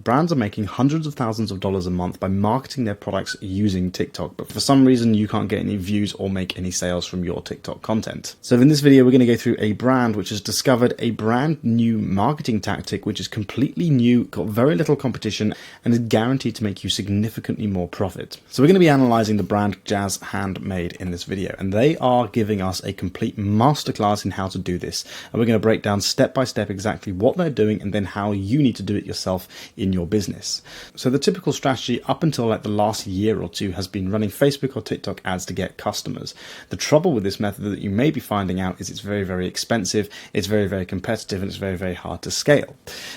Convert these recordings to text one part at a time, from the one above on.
brands are making hundreds of thousands of dollars a month by marketing their products using TikTok, but for some reason you can't get any views or make any sales from your TikTok content. So in this video, we're going to go through a brand which has discovered a brand new marketing tactic, which is completely new, got very little competition, and is guaranteed to make you significantly more profit. So we're going to be analyzing the brand Jazz Handmade in this video, and they are giving us a complete masterclass in how to do this. And we're going to break down step by step exactly what they're doing and then how you need to do it yourself in your business. So the typical strategy up until like the last year or two has been running Facebook or TikTok ads to get customers. The trouble with this method that you may be finding out is it's very, very expensive, it's very, very competitive, and it's very, very hard to scale.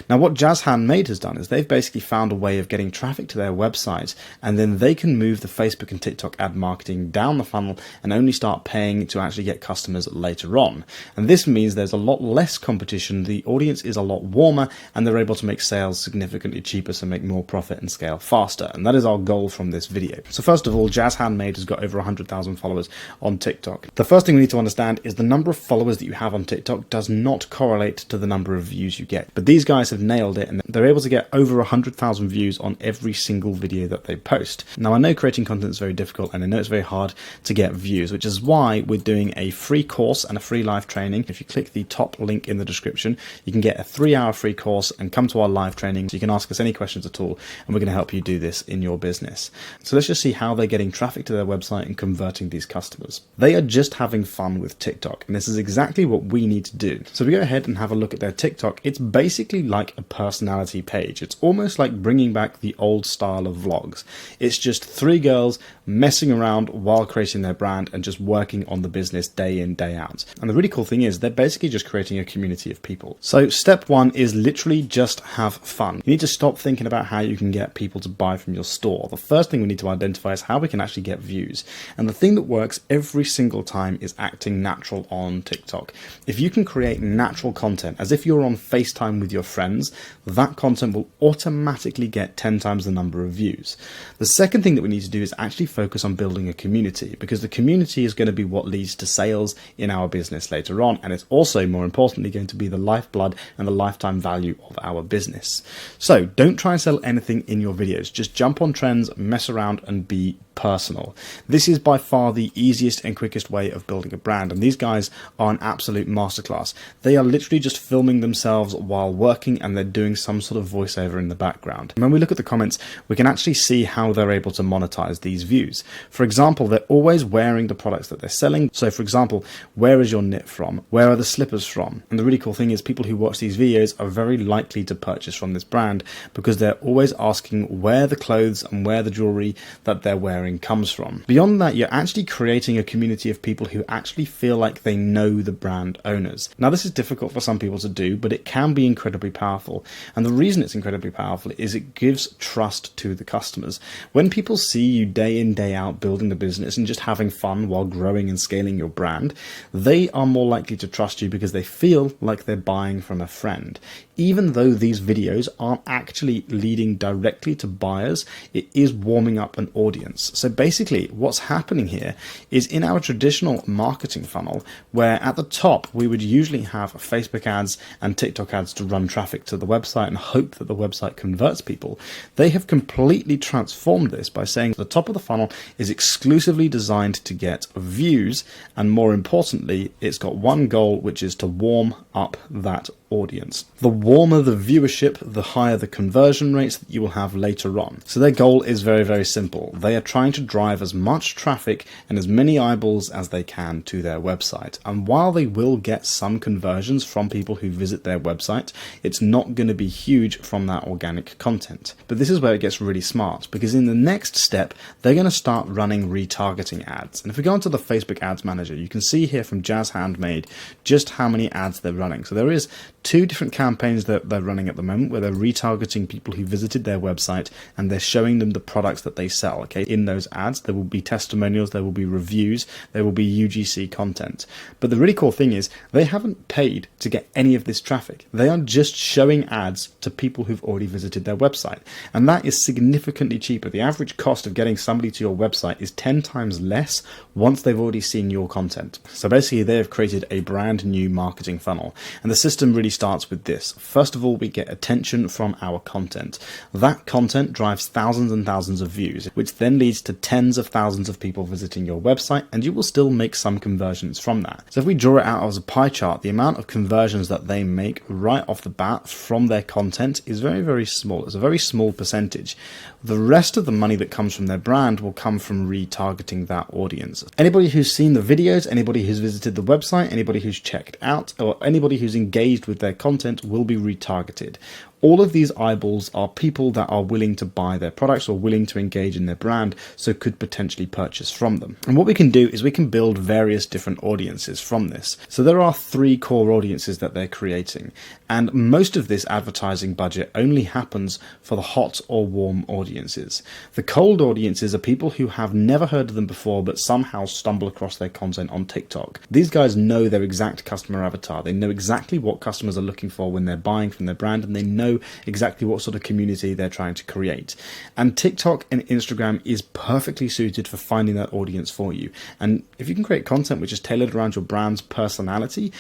Now what Jazz Handmade has done is they've basically found a way of getting traffic to their website, and then they can move the Facebook and TikTok ad marketing down the funnel and only start paying to actually get customers later on. And this means there's a lot less competition, the audience is a lot warmer, and they're able to make sales significantly cheaper, so make more profit and scale faster. And that is our goal from this video. So first of all, Jazz Handmade has got over 100,000 followers on TikTok. The first thing we need to understand is the number of followers that you have on TikTok does not correlate to the number of views you get. But these guys have nailed it, and they're able to get over 100,000 views on every single video that they post. Now I know creating content is very difficult, and I know it's very hard to get views, which is why we're doing a free course and a free live training. If you click the top link in the description, you can get a 3-hour free course and come to our live training. So you can ask us any questions at all, and we're going to help you do this in your business. So let's just see how they're getting traffic to their website and converting these customers. They are just having fun with TikTok, and this is exactly what we need to do. So we go ahead and have a look at their TikTok. It's basically like a personality page. It's almost like bringing back the old style of vlogs. It's just 3 girls messing around while creating their brand and just working on the business day in, day out. And the really cool thing is they're basically just creating a community of people. So step 1 is literally just have fun. You need to stop thinking about how you can get people to buy from your store. The first thing we need to identify is how we can actually get views. And the thing that works every single time is acting natural on TikTok. If you can create natural content as if you're on FaceTime with your friends, that content will automatically get 10 times the number of views. The second thing that we need to do is actually focus on building a community, because the community is going to be what leads to sales in our business later on, and it's also, more importantly, going to be the lifeblood and the lifetime value of our business. So don't try and sell anything in your videos. Just jump on trends, mess around, and be personal. This is by far the easiest and quickest way of building a brand, and these guys are an absolute masterclass. They are literally just filming themselves while working, and they're doing some sort of voiceover in the background. And when we look at the comments, we can actually see how they're able to monetize these views. For example, they're always wearing the products that they're selling. So for example, where is your knit from? Where are the slippers from? And the really cool thing is people who watch these videos are very likely to purchase from this brand, because they're always asking where the clothes and where the jewelry that they're wearing comes from. Beyond that, you're actually creating a community of people who actually feel like they know the brand owners. Now this is difficult for some people to do, but it can be incredibly powerful. And the reason it's incredibly powerful is it gives trust to the customers. When people see you day in, day out building the business and just having fun while growing and scaling your brand, they are more likely to trust you because they feel like they're buying from a friend. Even though these videos aren't actually leading directly to buyers, it is warming up an audience. So basically what's happening here is, in our traditional marketing funnel, where at the top we would usually have Facebook ads and TikTok ads to run traffic to the website and hope that the website converts people, they have completely transformed this by saying the top of the funnel is exclusively designed to get views, and more importantly, it's got one goal, which is to warm up that audience. The warmer the viewership, the higher the conversion rates that you will have later on. So their goal is very, very simple. They are trying to drive as much traffic and as many eyeballs as they can to their website. And while they will get some conversions from people who visit their website, it's not going to be huge from that organic content. But this is where it gets really smart, because in the next step, they're going to start running retargeting ads. And if we go into the Facebook Ads Manager, you can see here from Jazz Handmade just how many ads they're running. So there is 2 different campaigns that they're running at the moment, where they're retargeting people who visited their website and they're showing them the products that they sell. Okay, in those ads there will be testimonials, there will be reviews, there will be UGC content. But the really cool thing is they haven't paid to get any of this traffic. They are just showing ads to people who've already visited their website, and that is significantly cheaper. The average cost of getting somebody to your website is 10 times less once they've already seen your content. So basically they have created a brand new marketing funnel, and the system really starts with this. First of all, we get attention from our content. That content drives thousands and thousands of views, which then leads to tens of thousands of people visiting your website, and you will still make some conversions from that. So if we draw it out as a pie chart, the amount of conversions that they make right off the bat from their content is very, very small. It's a very small percentage. The rest of the money that comes from their brand will come from retargeting that audience. Anybody who's seen the videos, anybody who's visited the website, anybody who's checked out, or anybody who's engaged with their content will be retargeted. All of these eyeballs are people that are willing to buy their products or willing to engage in their brand, so could potentially purchase from them. And what we can do is we can build various different audiences from this. So there are 3 core audiences that they're creating, and most of this advertising budget only happens for the hot or warm audiences. The cold audiences are people who have never heard of them before but somehow stumble across their content on TikTok. These guys know their exact customer avatar. They know exactly what customers are looking for when they're buying from their brand, and they know exactly what sort of community they're trying to create. And TikTok and Instagram is perfectly suited for finding that audience for you. And if you can create content which is tailored around your brand's personality,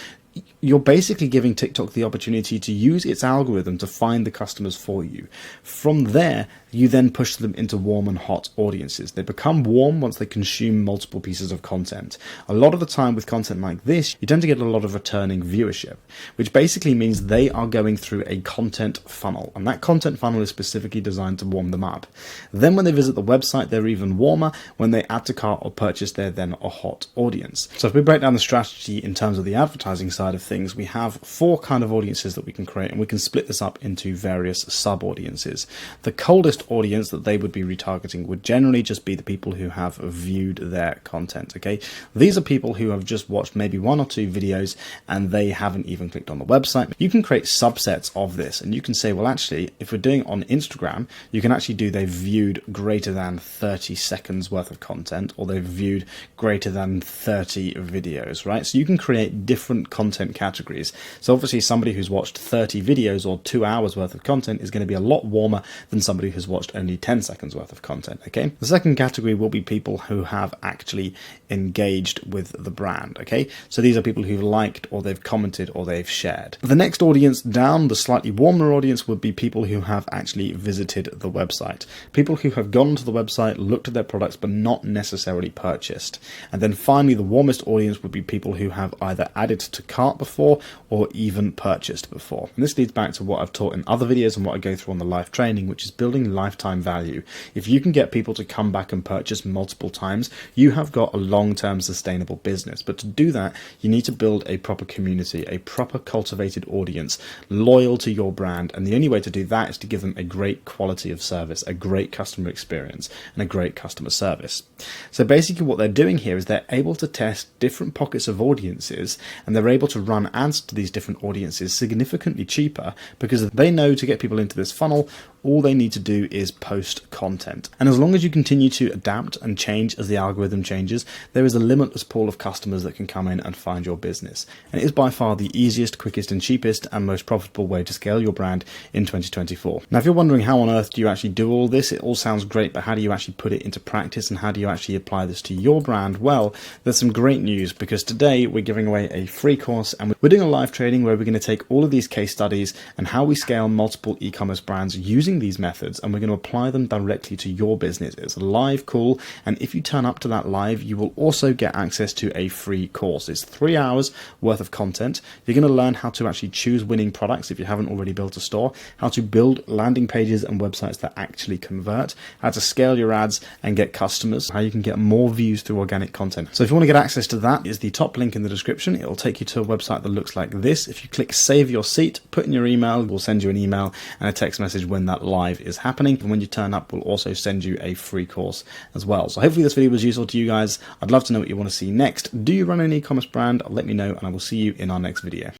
you're basically giving TikTok the opportunity to use its algorithm to find the customers for you. From there, you then push them into warm and hot audiences. They become warm once they consume multiple pieces of content. A lot of the time with content like this, you tend to get a lot of returning viewership, which basically means they are going through a content funnel, and that content funnel is specifically designed to warm them up. Then when they visit the website, they're even warmer. When they add to cart or purchase, they're then a hot audience. So if we break down the strategy in terms of the advertising side of things, we have 4 kind of audiences that we can create, and we can split this up into various sub-audiences. The coldest audience that they would be retargeting would generally just be the people who have viewed their content. Okay, these are people who have just watched maybe 1 or 2 videos and they haven't even clicked on the website. You can create subsets of this, and you can say, well, actually, if we're doing on Instagram, you can actually do they've viewed greater than 30 seconds worth of content, or they've viewed greater than 30 videos, right? So you can create different content categories. So obviously somebody who's watched 30 videos or 2 hours worth of content is going to be a lot warmer than somebody who's watched only 10 seconds worth of content. Okay, the second category will be people who have actually engaged with the brand. Okay, so these are people who've liked, or they've commented, or they've shared. The next audience down, the slightly warmer audience, would be people who have actually visited the website, people who have gone to the website, looked at their products, but not necessarily purchased. And then finally, the warmest audience would be people who have either added to cart before or even purchased before. And this leads back to what I've taught in other videos and what I go through on the live training, which is building lifetime value. If you can get people to come back and purchase multiple times, you have got a long-term sustainable business. But to do that, you need to build a proper community, a proper cultivated audience, loyal to your brand. And the only way to do that is to give them a great quality of service, a great customer experience, and a great customer service. So basically what they're doing here is they're able to test different pockets of audiences, and they're able to run ads to these different audiences significantly cheaper, because they know to get people into this funnel, all they need to do is post content. And as long as you continue to adapt and change as the algorithm changes, there is a limitless pool of customers that can come in and find your business. And it is by far the easiest, quickest and cheapest and most profitable way to scale your brand in 2024. Now, if you're wondering how on earth do you actually do all this, it all sounds great, but how do you actually put it into practice, and how do you actually apply this to your brand? Well, there's some great news, because today we're giving away a free course, and we're doing a live training where we're going to take all of these case studies and how we scale multiple e-commerce brands using these methods, and we're going to apply them directly to your business. It's a live call, and if you turn up to that live, you will also get access to a free course. It's 3 hours worth of content. You're going to learn how to actually choose winning products if you haven't already built a store, how to build landing pages and websites that actually convert, how to scale your ads and get customers, how you can get more views through organic content. So if you want to get access to that, is the top link in the description. It'll take you to a website that looks like this. If you click save your seat, put in your email, we'll send you an email and a text message when that live is happening. And when you turn up, we'll also send you a free course as well. So hopefully this video was useful to you guys. I'd love to know what you want to see next. Do you run an e-commerce brand? Let me know, and I will see you in our next video.